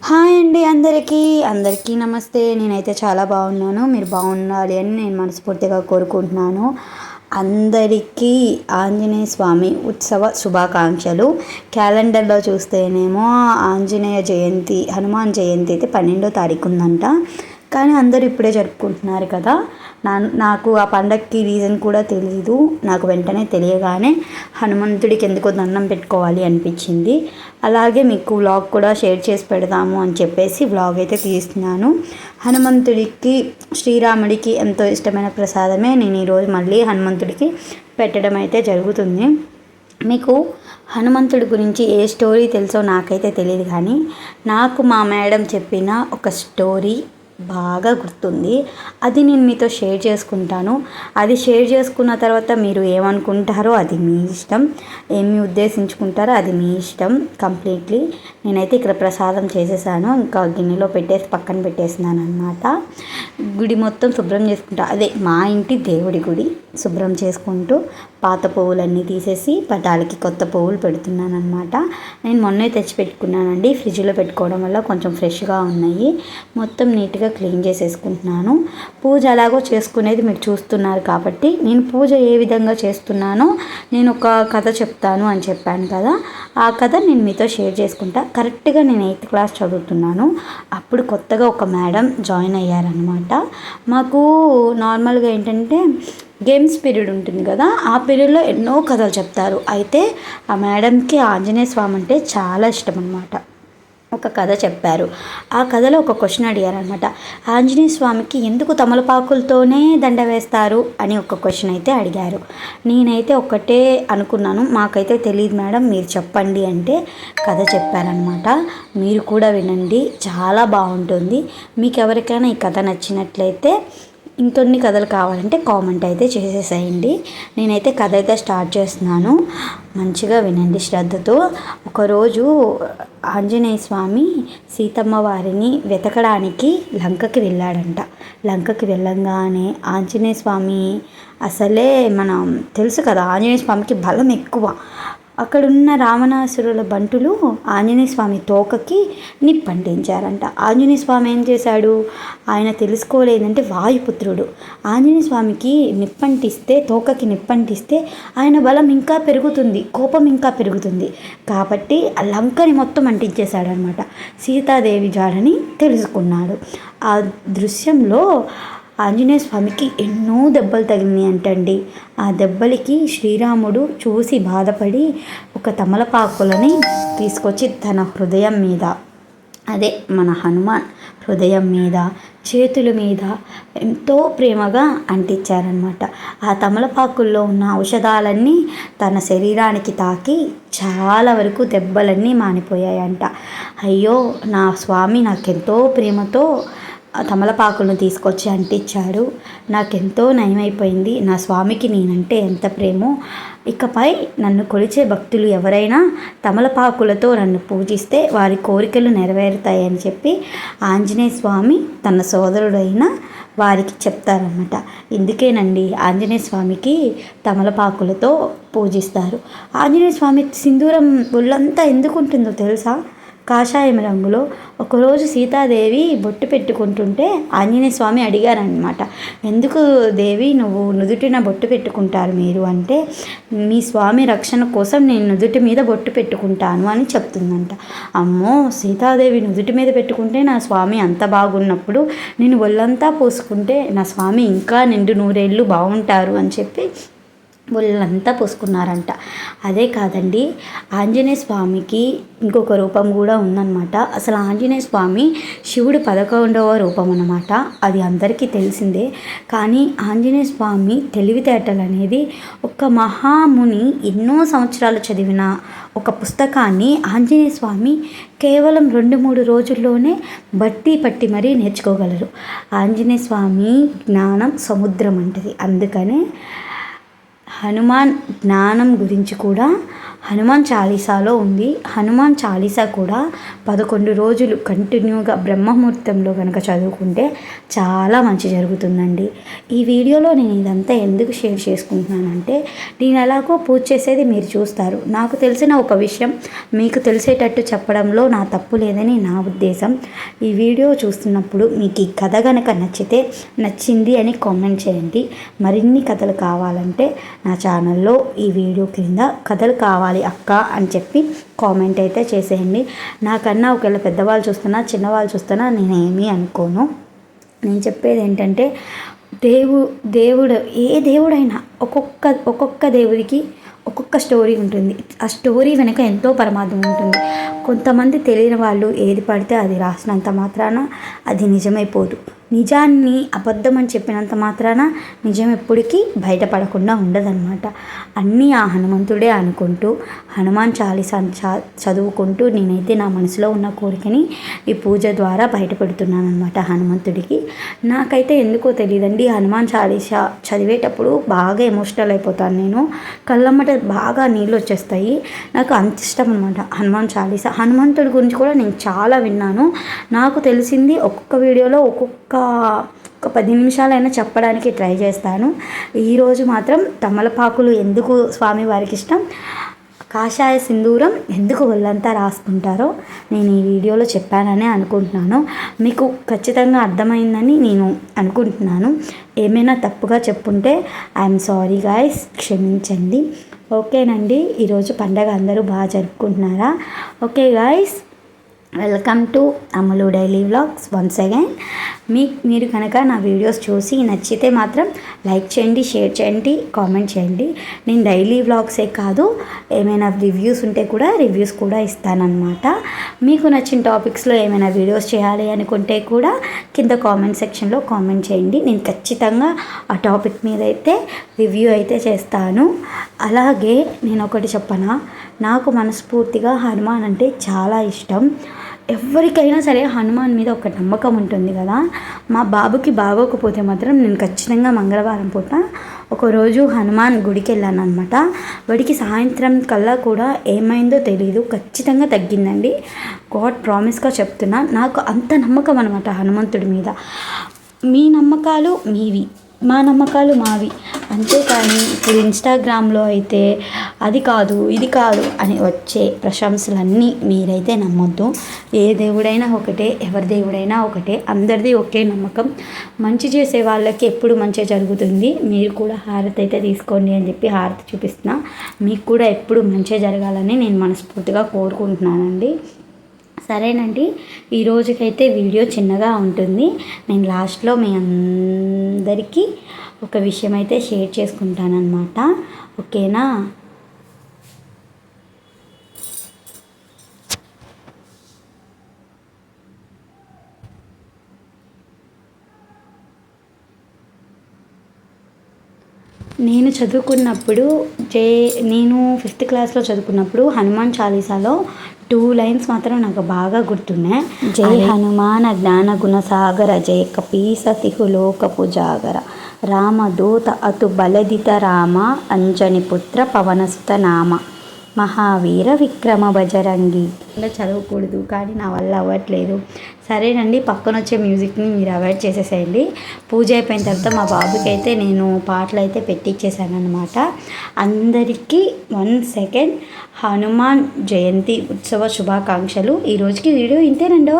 Hi అండి అందరికీ నమస్తే. నేనైతే చాలా బాగున్నాను. మీరు బాగుండాలి అని నేను మనస్ఫూర్తిగా కోరుకుంటున్నాను. అందరికీ ఆంజనేయ స్వామి ఉత్సవ శుభాకాంక్షలు. క్యాలెండర్లో చూస్తేనేమో ఆంజనేయ జయంతి, హనుమాన్ జయంతి అయితే 12వ తారీఖు ఉందంట. కానీ అందరూ ఇప్పుడే జరుపుకుంటున్నారు కదా. నాకు ఆ పండగకి రీజన్ కూడా తెలీదు. నాకు వెంటనే తెలియగానే హనుమంతుడికి ఎందుకో దండం పెట్టుకోవాలి అనిపించింది. అలాగే మీకు వ్లాగ్ కూడా షేర్ చేసి పెడదాము అని చెప్పేసి వ్లాగ్ అయితే తీస్తున్నాను. హనుమంతుడికి, శ్రీరాముడికి ఎంతో ఇష్టమైన ప్రసాదమే నేను ఈరోజు మళ్ళీ హనుమంతుడికి పెట్టడం అయితే జరుగుతుంది. మీకు హనుమంతుడి గురించి ఏ స్టోరీ తెలుసో నాకైతే తెలియదు, కానీ నాకు మా మేడం చెప్పిన ఒక స్టోరీ బాగా గుర్తుంది. అది నేను మీతో షేర్ చేసుకుంటాను. అది షేర్ చేసుకున్న తర్వాత మీరు ఏమనుకుంటారో అది మీ ఇష్టం, ఏమి ఉద్దేశించుకుంటారో అది మీ ఇష్టం కంప్లీట్లీ. నేనైతే ఇక్కడ ప్రసాదం చేసేసాను, ఇంకా గిన్నెలో పెట్టేసి పక్కన పెట్టేసినాను అనమాట. గుడి మొత్తం శుభ్రం చేసుకుంటా, అదే మా ఇంటి దేవుడి గుడి శుభ్రం చేసుకుంటూ పాత పువ్వులన్నీ తీసేసి పటాలకి కొత్త పువ్వులు పెడుతున్నాను అనమాట. నేను మొన్నే తెచ్చి పెట్టుకున్నానండి. ఫ్రిడ్జ్లో పెట్టుకోవడం వల్ల కొంచెం ఫ్రెష్గా ఉన్నాయి. మొత్తం నీట్గా క్లీన్ చేసేసుకుంటున్నాను. పూజ ఎలాగో చేసుకునేది మీరు చూస్తున్నారు కాబట్టి నేను పూజ ఏ విధంగా చేస్తున్నానో నేను ఒక కథ చెప్తాను అని చెప్పాను కదా. ఆ కథ నేను మీతో షేర్ చేసుకుంటా. కరెక్ట్గా నేను 8th క్లాస్ చదువుతున్నాను. అప్పుడు కొత్తగా ఒక మేడం జాయిన్ అయ్యారనమాట. మాకు నార్మల్గా ఏంటంటే గేమ్స్ పీరియడ్ ఉంటుంది కదా, ఆ పీరియడ్లో ఎన్నో కథలు చెప్తారు. అయితే ఆ మేడంకి ఆంజనేయ స్వామి అంటే చాలా ఇష్టం అనమాట. ఒక కథ చెప్పారు. ఆ కథలో ఒక క్వశ్చన్ అడిగారనమాట. ఆంజనేయ స్వామికి ఎందుకు తమలపాకులతోనే దండ వేస్తారు అని ఒక క్వశ్చన్ అయితే అడిగారు. నేనైతే ఒక్కటే అనుకున్నాను, మాకైతే తెలియదు మేడం, మీరు చెప్పండి అంటే కథ చెప్పారనమాట. మీరు కూడా వినండి, చాలా బాగుంటుంది. మీకు ఎవరికైనా ఈ కథ నచ్చినట్లయితే ఇంకొన్ని కథలు కావాలంటే కామెంట్ అయితే చేసేసేయండి. నేనైతే కథ అయితే స్టార్ట్ చేస్తున్నాను, మంచిగా వినండి శ్రద్ధతో. ఒకరోజు ఆంజనేయ స్వామి సీతమ్మ వారిని వెతకడానికి లంకకి వెళ్ళాడంట. లంకకి వెళ్ళంగానే ఆంజనేయ స్వామి అసలే మనం తెలుసు కదా, ఆంజనేయ స్వామికి బలం ఎక్కువ. అక్కడున్న రావణాసురుల బంటులు ఆంజనేయ స్వామి తోకకి నిప్పంటించారంట. ఆంజనేయ స్వామి ఏం చేశాడు, ఆయన తెలుసుకోలేదంటే వాయుపుత్రుడు. ఆంజనేయ స్వామికి నిప్పంటిస్తే, తోకకి నిప్పంటిస్తే ఆయన బలం ఇంకా పెరుగుతుంది, కోపం ఇంకా పెరుగుతుంది. కాబట్టి ఆ లంకని మొత్తం అంటించేశాడనమాట. సీతాదేవి జాడని తెలుసుకున్నాడు. ఆ దృశ్యంలో ఆంజనేయ స్వామికి ఎన్నో దెబ్బలు తగిలినాయి అంటండి. ఆ దెబ్బలకి శ్రీరాముడు చూసి బాధపడి ఒక తమలపాకులని తీసుకొచ్చి తన హృదయం మీద, అదే మన హనుమాన్ హృదయం మీద, చేతుల మీద ఎంతో ప్రేమగా అంటించారనమాట. ఆ తమలపాకుల్లో ఉన్న ఔషధాలన్నీ తన శరీరానికి తాకి చాలా వరకు దెబ్బలన్నీ మానిపోయాయంట. అయ్యో, నా స్వామి నాకెంతో ప్రేమతో తమలపాకులను తీసుకొచ్చి అంటించాడు, నాకెంతో నయమైపోయింది, నా స్వామికి నేనంటే ఎంత ప్రేమో. ఇకపై నన్ను కొలిచే భక్తులు ఎవరైనా తమలపాకులతో నన్ను పూజిస్తే వారి కోరికలు నెరవేరుతాయని చెప్పి ఆంజనేయ స్వామి తన సోదరుడైన వారికి చెప్తారన్నమాట. ఇందుకేనండి ఆంజనేయ స్వామికి తమలపాకులతో పూజిస్తారు. ఆంజనేయ స్వామి సింధూరం ఒళ్ళంతా ఎందుకు ఉంటుందో తెలుసా, కాషాయం రంగులో. ఒకరోజు సీతాదేవి బొట్టు పెట్టుకుంటుంటే ఆంజనేయ స్వామి అడిగారనమాట, ఎందుకు దేవి నువ్వు నుదుటిన బొట్టు పెట్టుకుంటారు మీరు అంటే, మీ స్వామి రక్షణ కోసం నేను నుదుటి మీద బొట్టు పెట్టుకుంటాను అని చెప్తుందంట. అమ్మో, సీతాదేవి నుదుటి మీద పెట్టుకుంటే నా స్వామి అంత బాగున్నప్పుడు నేను ఒళ్ళంతా పూసుకుంటే నా స్వామి ఇంకా నిండు నూరేళ్ళు బాగుంటారు అని చెప్పి ఒళ్ళంతా పూసుకున్నారంట. అదే కాదండి, ఆంజనేయ స్వామికి ఇంకొక రూపం కూడా ఉందన్నమాట. అసలు ఆంజనేయ స్వామి శివుడు 11వ రూపం అన్నమాట. అది అందరికీ తెలిసిందే. కానీ ఆంజనేయ స్వామి తెలివితేటలు అనేది, ఒక మహాముని ఎన్నో సంవత్సరాలు చదివిన ఒక పుస్తకాన్ని ఆంజనేయ స్వామి కేవలం 2-3 రోజుల్లోనే బట్టి పట్టి మరీ నేర్చుకోగలరు. ఆంజనేయ స్వామి జ్ఞానం సముద్రం అంటది. అందుకనే హనుమాన్ జ్ఞానం గురించి కూడా హనుమాన్ చాలీసాలో ఉంది. హనుమాన్ చాలీసా కూడా 11 రోజులు కంటిన్యూగా బ్రహ్మముహూర్తంలో కనుక చదువుకుంటే చాలా మంచి జరుగుతుందండి. ఈ వీడియోలో నేను ఇదంతా ఎందుకు షేర్ చేసుకుంటున్నానంటే, నేను ఎలాగో పూజ చేసేది మీరు చూస్తారు. నాకు తెలిసిన ఒక విషయం మీకు తెలిసేటట్టు చెప్పడంలో నా తప్పు లేదని నా ఉద్దేశం. ఈ వీడియో చూస్తున్నప్పుడు మీకు ఈ కథ కనుక నచ్చింది అని కామెంట్ చేయండి. మరిన్ని కథలు కావాలంటే నా ఛానల్లో ఈ వీడియో కింద కథలు కావాలి అక్క అని చెప్పి కామెంట్ అయితే చేసేయండి. నాకన్నా ఒకవేళ పెద్దవాళ్ళు చూస్తున్నా చిన్నవాళ్ళు చూస్తున్నా నేనేమీ అనుకోను. నేను చెప్పేది ఏంటంటే, దేవుడు ఏ దేవుడైనా ఒక్కొక్క దేవుడికి ఒక్కొక్క స్టోరీ ఉంటుంది. ఆ స్టోరీ వెనుక ఎంతో పరమార్థం ఉంటుంది. కొంతమంది తెలియని వాళ్ళు ఏది పడితే అది రాసినంత మాత్రాన అది నిజమైపోదు. నిజాన్ని అబద్ధం అని చెప్పినంత మాత్రాన నిజం ఎప్పటికీ బయటపడకుండా ఉండదన్నమాట. అన్నీ ఆ హనుమంతుడే అనుకుంటూ హనుమాన్ చాలీసా చదువుకుంటూ నేనైతే నా మనసులో ఉన్న కోరికని ఈ పూజ ద్వారా బయటపెడుతున్నాను అనమాట హనుమంతుడికి. నాకైతే ఎందుకో తెలియదండి, హనుమాన్ చాలీసా చదివేటప్పుడు బాగా ఎమోషనల్ అయిపోతాను నేను. కళ్ళమ్మట బాగా నీళ్ళు వచ్చేస్తాయి. నాకు అంత ఇష్టం అనమాట హనుమాన్ చాలీసా. హనుమంతుడి గురించి కూడా నేను చాలా విన్నాను. నాకు తెలిసింది ఒక్కొక్క వీడియోలో ఒక 10 నిమిషాలైనా చెప్పడానికి ట్రై చేస్తాను. ఈరోజు మాత్రం తమలపాకులు ఎందుకు స్వామివారికి ఇష్టం, కాషాయ సింధూరం ఎందుకు ఒళ్ళంతా రాసుకుంటారో నేను ఈ వీడియోలో చెప్పాననే అనుకుంటున్నాను. మీకు ఖచ్చితంగా అర్థమైందని నేను అనుకుంటున్నాను. ఏమైనా తప్పుగా చెప్పుంటే ఐఎమ్ సారీ గాయ్స్, క్షమించండి. ఓకేనండి, ఈరోజు పండగ అందరూ బాగా జరుపుకుంటున్నారా? Okay guys, welcome to Ammulu daily vlogs once again. మీరు కనుక నా వీడియోస్ చూసి నచ్చితే మాత్రం లైక్ చేయండి, షేర్ చేయండి, కామెంట్ చేయండి. నేను డైలీ వ్లాగ్సే కాదు, ఏమైనా రివ్యూస్ ఉంటే కూడా రివ్యూస్ కూడా ఇస్తానన్నమాట. మీకు నచ్చిన టాపిక్స్లో ఏమైనా వీడియోస్ చేయాలి అనుకుంటే కూడా కింద కామెంట్ సెక్షన్లో కామెంట్ చేయండి. నేను ఖచ్చితంగా ఆ టాపిక్ మీద అయితే రివ్యూ అయితే చేస్తాను. అలాగే నేను ఒకటి చెప్పనా, నాకు మనస్ఫూర్తిగా హనుమాన్ అంటే చాలా ఇష్టం. ఎవరికైనా సరే హనుమాన్ మీద ఒక నమ్మకం ఉంటుంది కదా. మా బాబుకి బాగోకపోతే మాత్రం నేను ఖచ్చితంగా మంగళవారం పూట ఒకరోజు హనుమాన్ గుడికి వెళ్ళాను అనమాట. వాడికి సాయంత్రం కల్లా కూడా ఏమైందో తెలియదు, ఖచ్చితంగా తగ్గిందండి. గాడ్ ప్రామిస్గా చెప్తున్నా, నాకు అంత నమ్మకం అనమాట హనుమంతుడి మీద. మీ నమ్మకాలు మీవి, మా నమ్మకాలు మావి. అంతేకాని ఇప్పుడు ఇన్స్టాగ్రామ్లో అయితే అది కాదు ఇది కాదు అని వచ్చే ప్రశంసలన్నీ మీరైతే నమ్మొద్దు. ఏ దేవుడైనా ఒకటే, ఎవరి దేవుడైనా ఒకటే, అందరిది ఒకే నమ్మకం. మంచి చేసే వాళ్ళకి ఎప్పుడు మంచి జరుగుతుంది. మీరు కూడా హారతి అయితే తీసుకోండి అని చెప్పి హారతి చూపిస్తున్నా. మీకు కూడా ఎప్పుడు మంచి జరగాలని నేను మనస్ఫూర్తిగా కోరుకుంటున్నానండి. సరేనండి, ఈ రోజుకైతే వీడియో చిన్నగా ఉంటుంది. నేను లాస్ట్లో మీ అందరికీ ఒక విషయం అయితే షేర్ చేసుకుంటానన్నమాట. ఓకేనా? నేను చదువుకున్నప్పుడు నేను 5th క్లాస్లో చదువుకున్నప్పుడు హనుమాన్ చాలీసాలో 2 లైన్స్ మాత్రం నాకు బాగా గుర్తున్నాయి. జై హనుమాన్ జ్ఞాన గుణ సాగర, జయ కపీసతిహు లోకపు జాగర, రామదూత అతు బలదిత రామ, అంజని పుత్ర పవనసుత నామ, మహావీర విక్రమ బజరంగి. ఇలా చదవకూడదు కానీ నా వల్ల అవ్వట్లేదు. సరేనండి, పక్కన వచ్చే మ్యూజిక్ని మీరు అవాయిడ్ చేసేసేయండి. పూజ అయిపోయిన తర్వాత మా బాబుకి అయితే నేను పాటలు అయితే పెట్టించేసాను అనమాట. అందరికీ 1 సెకండ్ హనుమాన్ జయంతి ఉత్సవ శుభాకాంక్షలు. ఈరోజుకి వీడియో ఇంతేనండి.